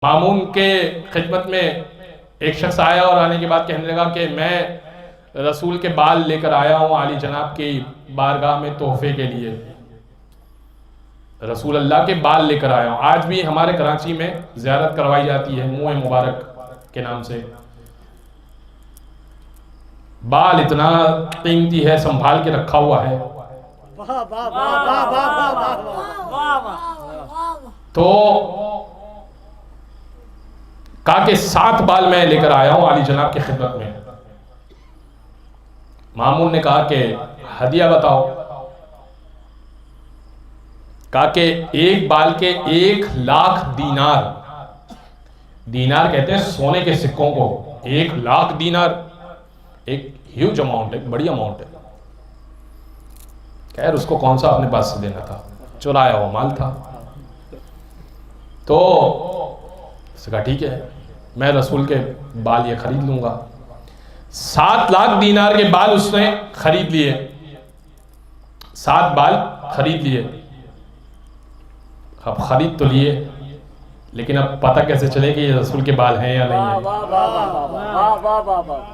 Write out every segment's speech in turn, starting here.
मामून के खिदमत में एक शख्स आया और आने के बाद कहने लगा कि मैं रसूल के बाल लेकर आया हूँ आली जनाब की बारगाह में तोहफे के लिए। रसूल अल्लाह के बाल लेकर आया हूँ। आज भी हमारे कराची में ज़ियारत करवाई जाती है मुँह मुबारक के नाम से। बाल इतना कीमती है, संभाल के रखा हुआ है। तो कहा कि 7 बाल मैं लेकर आया हूं आली जनाब की खिदमत में। मामून ने कहा कि हदिया बताओ। कहा कि एक बाल के 1,00,000 दीनार, दीनार कहते हैं सोने के सिक्कों को। 1,00,000 दीनार एक ह्यूज अमाउंट है, बड़ी अमाउंट है। खैर उसको कौन सा अपने पास से देना था, चुराया हुआ माल था। तो उसने कहा ठीक है मैं रसूल के बाल ये खरीद लूंगा। 7,00,000 दीनार के बाल उसने खरीद लिए, 7 बाल खरीद लिए। अब खरीद तो लिए, लेकिन अब पता कैसे चले कि ये रसूल के बाल हैं या नहीं है।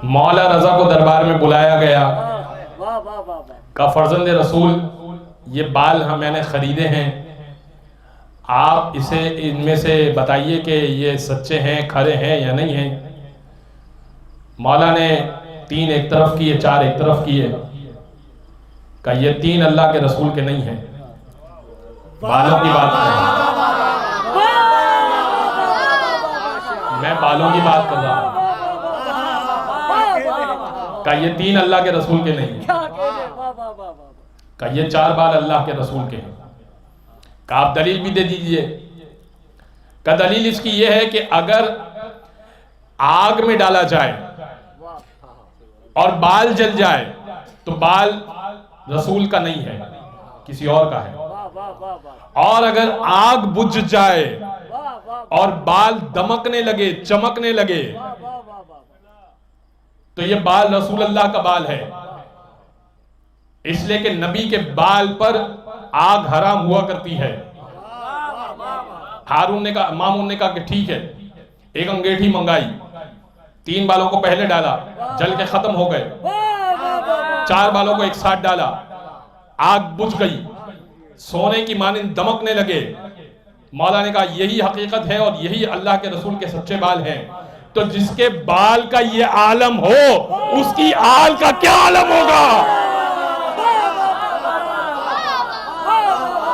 मौला रजा को दरबार में बुलाया गया। कहा फर्जंद रसूल ये बाल मैंने खरीदे हैं, आप इसे इनमें से बताइए कि ये सच्चे हैं, खरे हैं या नहीं हैं। मौला ने 3 एक तरफ किए, 4 एक तरफ किए। कहा ये 3 अल्लाह के रसूल के नहीं हैं। बालों की बात कर रहा हूं, मैं बालों की बात कर रहा हूं। कहा ये 3 अल्लाह के रसूल के नहीं हैं। कहा ये 4 बाल अल्लाह के रसूल के हैं। कहा आप दलील भी दे दीजिए। का दलील इसकी यह है कि अगर आग में डाला जाए और बाल जल जाए तो बाल रसूल का नहीं है, किसी और का है। और अगर आग बुझ जाए और बाल दमकने लगे, चमकने लगे, तो ये बाल रसूल अल्लाह का बाल है। इसलिए कि नबी के बाल पर आग हराम हुआ करती है। हारून ने कहा, मामून ने कहा कि ठीक है। एक अंगीठी मंगाई, 3 बालों को पहले डाला, जल के खत्म हो गए। 4 बालों को एक साथ डाला, आग बुझ गई, सोने की मानिंद दमकने लगे। मौला ने कहा यही हकीकत है और यही अल्लाह के रसूल के सच्चे बाल हैं। तो जिसके बाल का ये आलम हो, उसकी आल का क्या आलम होगा।